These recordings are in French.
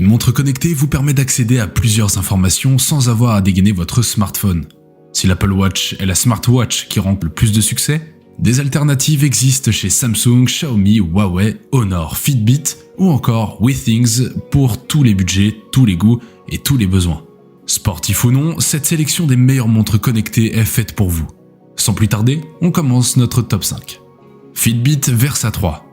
Une montre connectée vous permet d'accéder à plusieurs informations sans avoir à dégainer votre smartphone. Si l'Apple Watch est la smartwatch qui rencontre le plus de succès, des alternatives existent chez Samsung, Xiaomi, Huawei, Honor, Fitbit ou encore Withings pour tous les budgets, tous les goûts et tous les besoins. Sportif ou non, cette sélection des meilleures montres connectées est faite pour vous. Sans plus tarder, on commence notre top 5. Fitbit Versa 3.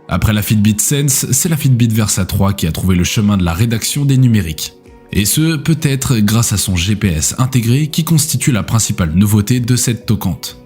Après la Fitbit Sense, c'est la Fitbit Versa 3 qui a trouvé le chemin de la rédaction des numériques. Et ce, peut-être grâce à son GPS intégré qui constitue la principale nouveauté de cette toquante.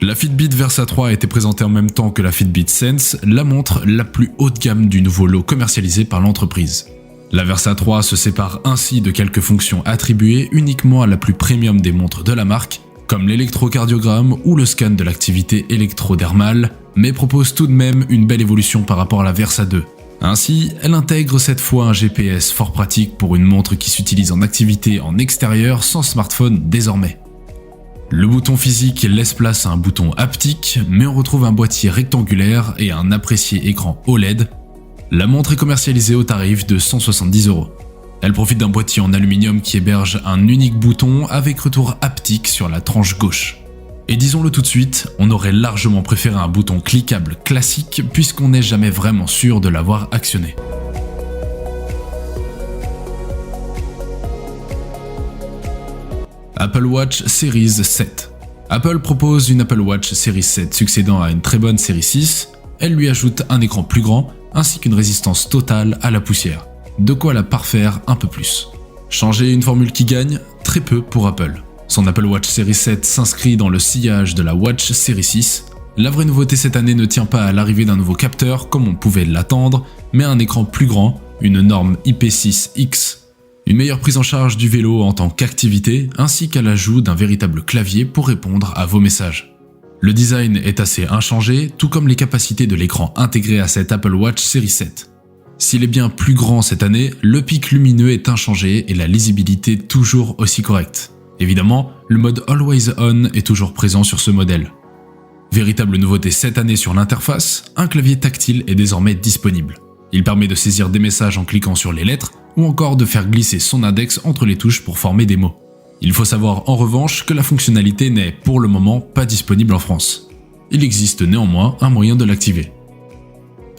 La Fitbit Versa 3 a été présentée en même temps que la Fitbit Sense, la montre la plus haut de gamme du nouveau lot commercialisé par l'entreprise. La Versa 3 se sépare ainsi de quelques fonctions attribuées uniquement à la plus premium des montres de la marque, comme l'électrocardiogramme ou le scan de l'activité électrodermale, mais propose tout de même une belle évolution par rapport à la Versa 2. Ainsi, elle intègre cette fois un GPS fort pratique pour une montre qui s'utilise en activité en extérieur sans smartphone désormais. Le bouton physique laisse place à un bouton haptique, mais on retrouve un boîtier rectangulaire et un apprécié écran OLED. La montre est commercialisée au tarif de 170 €. Elle profite d'un boîtier en aluminium qui héberge un unique bouton avec retour haptique sur la tranche gauche. Et disons-le tout de suite, on aurait largement préféré un bouton cliquable classique puisqu'on n'est jamais vraiment sûr de l'avoir actionné. Apple Watch Series 7. Apple propose une Apple Watch Series 7 succédant à une très bonne Series 6. Elle lui ajoute un écran plus grand ainsi qu'une résistance totale à la poussière. De quoi la parfaire un peu plus. Changer une formule qui gagne, très peu pour Apple. Son Apple Watch Series 7 s'inscrit dans le sillage de la Watch Series 6. La vraie nouveauté cette année ne tient pas à l'arrivée d'un nouveau capteur comme on pouvait l'attendre, mais à un écran plus grand, une norme IP6X, une meilleure prise en charge du vélo en tant qu'activité, ainsi qu'à l'ajout d'un véritable clavier pour répondre à vos messages. Le design est assez inchangé, tout comme les capacités de l'écran intégré à cette Apple Watch Series 7. S'il est bien plus grand cette année, le pic lumineux est inchangé et la lisibilité toujours aussi correcte. Évidemment, le mode Always On est toujours présent sur ce modèle. Véritable nouveauté cette année sur l'interface, un clavier tactile est désormais disponible. Il permet de saisir des messages en cliquant sur les lettres ou encore de faire glisser son index entre les touches pour former des mots. Il faut savoir en revanche que la fonctionnalité n'est pour le moment pas disponible en France. Il existe néanmoins un moyen de l'activer.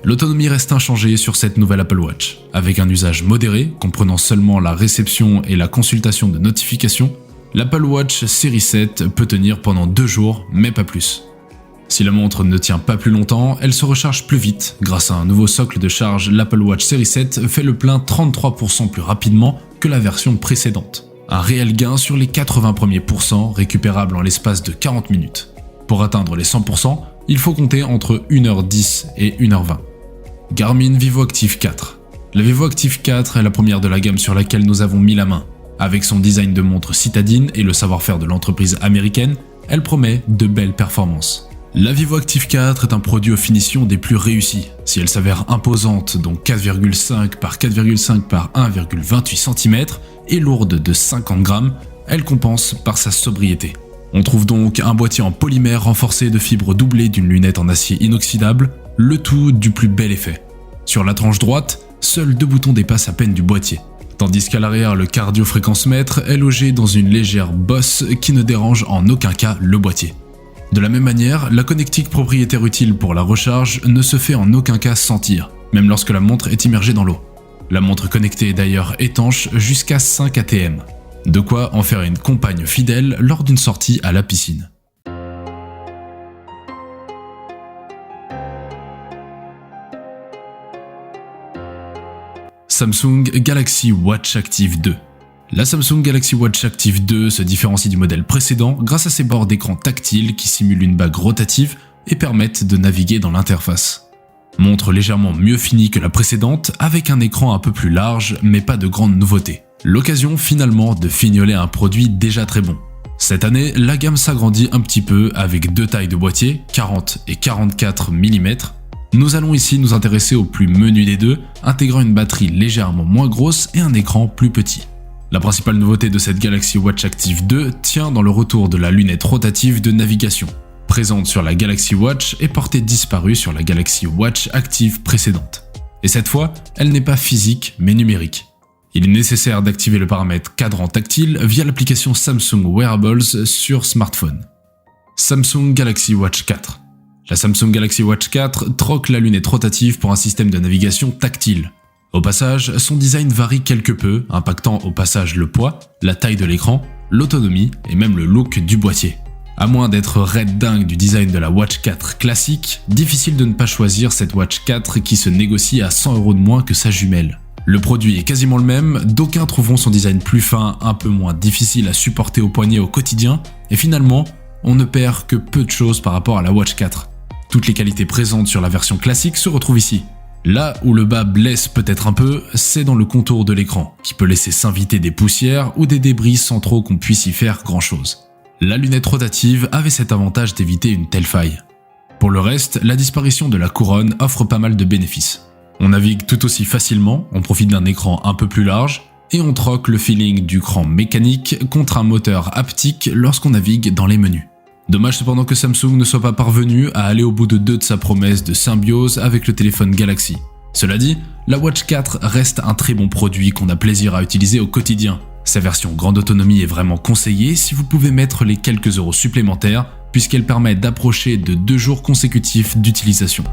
L'autonomie reste inchangée sur cette nouvelle Apple Watch. Avec un usage modéré, comprenant seulement la réception et la consultation de notifications, l'Apple Watch Series 7 peut tenir pendant 2 jours, mais pas plus. Si la montre ne tient pas plus longtemps, elle se recharge plus vite. Grâce à un nouveau socle de charge, l'Apple Watch Series 7 fait le plein 33% plus rapidement que la version précédente. Un réel gain sur les 80 premiers pourcents récupérables en l'espace de 40 minutes. Pour atteindre les 100%, il faut compter entre 1h10 et 1h20. Garmin VivoActive 4. La VivoActive 4 est la première de la gamme sur laquelle nous avons mis la main. Avec son design de montre citadine et le savoir-faire de l'entreprise américaine, elle promet de belles performances. La VivoActive 4 est un produit aux finitions des plus réussis. Si elle s'avère imposante, donc 4,5 par 4,5 par 1,28 cm, et lourde de 50 grammes, elle compense par sa sobriété. On trouve donc un boîtier en polymère renforcé de fibres doublées d'une lunette en acier inoxydable, le tout du plus bel effet. Sur la tranche droite, seuls 2 boutons dépassent à peine du boîtier, tandis qu'à l'arrière le cardio-fréquence-mètre est logé dans une légère bosse qui ne dérange en aucun cas le boîtier. De la même manière, la connectique propriétaire utile pour la recharge ne se fait en aucun cas sentir, même lorsque la montre est immergée dans l'eau. La montre connectée est d'ailleurs étanche jusqu'à 5 ATM. De quoi en faire une compagne fidèle lors d'une sortie à la piscine. Samsung Galaxy Watch Active 2. La Samsung Galaxy Watch Active 2 se différencie du modèle précédent grâce à ses bords d'écran tactiles qui simulent une bague rotative et permettent de naviguer dans l'interface. Montre légèrement mieux finie que la précédente avec un écran un peu plus large mais pas de grande nouveauté. L'occasion finalement de fignoler un produit déjà très bon. Cette année, la gamme s'agrandit un petit peu avec 2 tailles de boîtier, 40 et 44 mm. Nous allons ici nous intéresser au plus menu des deux, intégrant une batterie légèrement moins grosse et un écran plus petit. La principale nouveauté de cette Galaxy Watch Active 2 tient dans le retour de la lunette rotative de navigation, présente sur la Galaxy Watch et portée disparue sur la Galaxy Watch Active précédente. Et cette fois, elle n'est pas physique mais numérique. Il est nécessaire d'activer le paramètre cadran tactile via l'application Samsung Wearables sur smartphone. Samsung Galaxy Watch 4. La Samsung Galaxy Watch 4 troque la lunette rotative pour un système de navigation tactile. Au passage, son design varie quelque peu, impactant au passage le poids, la taille de l'écran, l'autonomie et même le look du boîtier. À moins d'être raide dingue du design de la Watch 4 classique, difficile de ne pas choisir cette Watch 4 qui se négocie à 100 € de moins que sa jumelle. Le produit est quasiment le même, d'aucuns trouveront son design plus fin, un peu moins difficile à supporter au poignet au quotidien, et finalement, on ne perd que peu de choses par rapport à la Watch 4. Toutes les qualités présentes sur la version classique se retrouvent ici. Là où le bas blesse peut-être un peu, c'est dans le contour de l'écran, qui peut laisser s'inviter des poussières ou des débris sans trop qu'on puisse y faire grand-chose. La lunette rotative avait cet avantage d'éviter une telle faille. Pour le reste, la disparition de la couronne offre pas mal de bénéfices. On navigue tout aussi facilement, on profite d'un écran un peu plus large, et on troque le feeling du cran mécanique contre un moteur haptique lorsqu'on navigue dans les menus. Dommage cependant que Samsung ne soit pas parvenu à aller au bout de sa promesse de symbiose avec le téléphone Galaxy. Cela dit, la Watch 4 reste un très bon produit qu'on a plaisir à utiliser au quotidien. Sa version grande autonomie est vraiment conseillée si vous pouvez mettre les quelques euros supplémentaires, puisqu'elle permet d'approcher de 2 jours consécutifs d'utilisation.